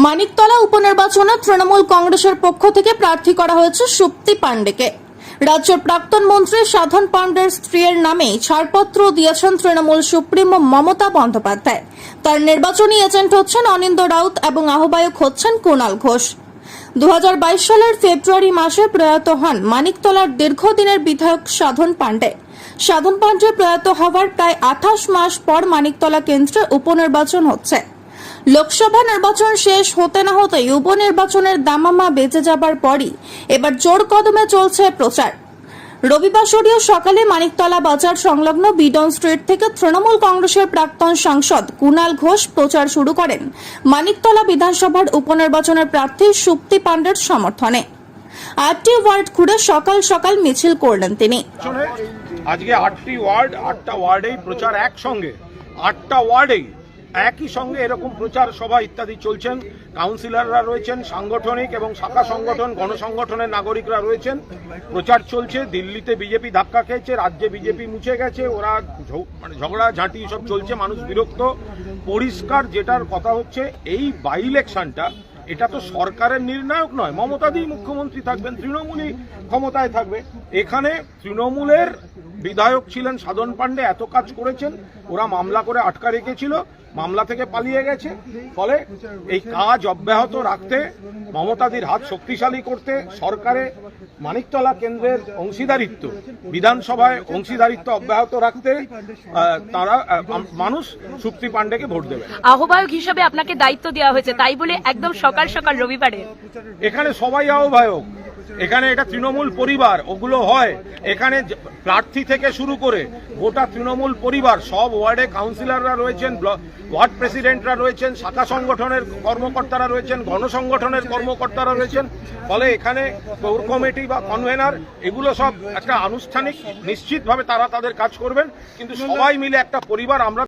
মানিকতলা উপনির্বাচনে তৃণমূল কংগ্রেসের পক্ষ থেকে প্রার্থী করা হয়েছে সুপ্তি পাণ্ডেকে। রাজ্যের প্রাক্তন মন্ত্রী সাধন পাণ্ডের স্ত্রীর নামে ছাড়পত্র দিয়েছেন তৃণমূল সুপ্রিমো মমতা বন্দ্যোপাধ্যায়। তার নির্বাচনী এজেন্ট হচ্ছেন অনিন্দ রাউত এবং আহ্বায়ক হচ্ছেন কুণাল ঘোষ। 2022 সালের ফেব্রুয়ারি মাসে প্রয়াত হন মানিকতলার দীর্ঘদিনের বিধায়ক সাধন পাণ্ডে। সাধন পাণ্ডে প্রয়াত হওয়ার প্রায় 28 মাস পর মানিকতলা কেন্দ্রে উপনির্বাচন হচ্ছে। লোকসভা নির্বাচন শেষ হতে না হতেই উপনির্বাচনের দামামা বেজে যাবার পরই এবার জোর কদমে চলছে প্রচার। রবিবার সকালে মানিকতলা বাজার সংলগ্ন বিডন স্ট্রিট থেকে তৃণমূল কংগ্রেসের প্রাক্তন সাংসদ কুণাল ঘোষ প্রচার শুরু করেন মানিকতলা বিধানসভার উপনির্বাচনের প্রার্থী সুপ্তি পাণ্ডের সমর্থনে। 8টি ওয়ার্ড ঘুরে সকাল সকাল মিছিল করলেন তিনি। আজকে 8টি ওয়ার্ড, 8টা ওয়ার্ডেই প্রচার একসঙ্গে, 8টা ওয়ার্ডেই একই সঙ্গে এরকম প্রচার সভা ইত্যাদি চলছেন। কাউন্সিলররা রয়েছেন, সাংগঠনিক এবং শাখা সংগঠন, গণসংগঠনের নাগরিকরা রয়েছেন। প্রচার চলছে। দিল্লিতে বিজেপি ধাক্কা খেয়েছে, রাজ্যে বিজেপি মুছে গেছে, ওরা ঝগড়া ঝাঁটি সব চলছে, মানুষ বিরক্ত। পরিষ্কার যেটার কথা হচ্ছে, এই বাই ইলেকশনটা এটা তো সরকারের নির্ণায়ক নয়। মমতাদি মুখ্যমন্ত্রী থাকবেন, তৃণমূলই ক্ষমতায় থাকবে। এখানে তৃণমূলের বিধায়ক ছিলেন সাধন পাণ্ডে, এত কাজ করেছেন, ওরা মামলা করে আটকা রেখেছিল, মামলা থেকে পালিয়ে গেছে। ফলে এই কাজ অব্যাহত রাখতে, মমতাদির হাত শক্তিশালী করতে, সরকারে মানিকতলা কেন্দ্রের অংশীদারিত্ব, বিধানসভায় অংশীদারিত্ব অব্যাহত রাখতে তারা মানুষ সুপ্তি পাণ্ডেকে ভোট দেবে। আহ্বায়ক হিসেবে আপনাকে দায়িত্ব দেওয়া হয়েছে, তাই বলে একদম সকাল সকাল রবিবারে এখানে সবাই আহ্বায়ক। এখানে এটা তৃণমূল পরিবার, ওগুলো হয়। এখানে প্রার্থী থেকে শুরু করে গোটা তৃণমূল পরিবার, সব ওয়ার্ডে কাউন্সিলররা রয়েছেন, ওয়ার্ড প্রেসিডেন্টরা রয়েছেন, শাখা সংগঠনের কর্মকর্তারা রয়েছেন, গণসংগঠনের কর্মকর্তারা রয়েছেন। ফলে এখানে কোর কমিটি বা কনভেনার, এগুলো সব একটা আনুষ্ঠানিক, নিশ্চিতভাবে তারা তাদের কাজ করবেন, কিন্তু সবাই মিলে একটা পরিবার। আমরা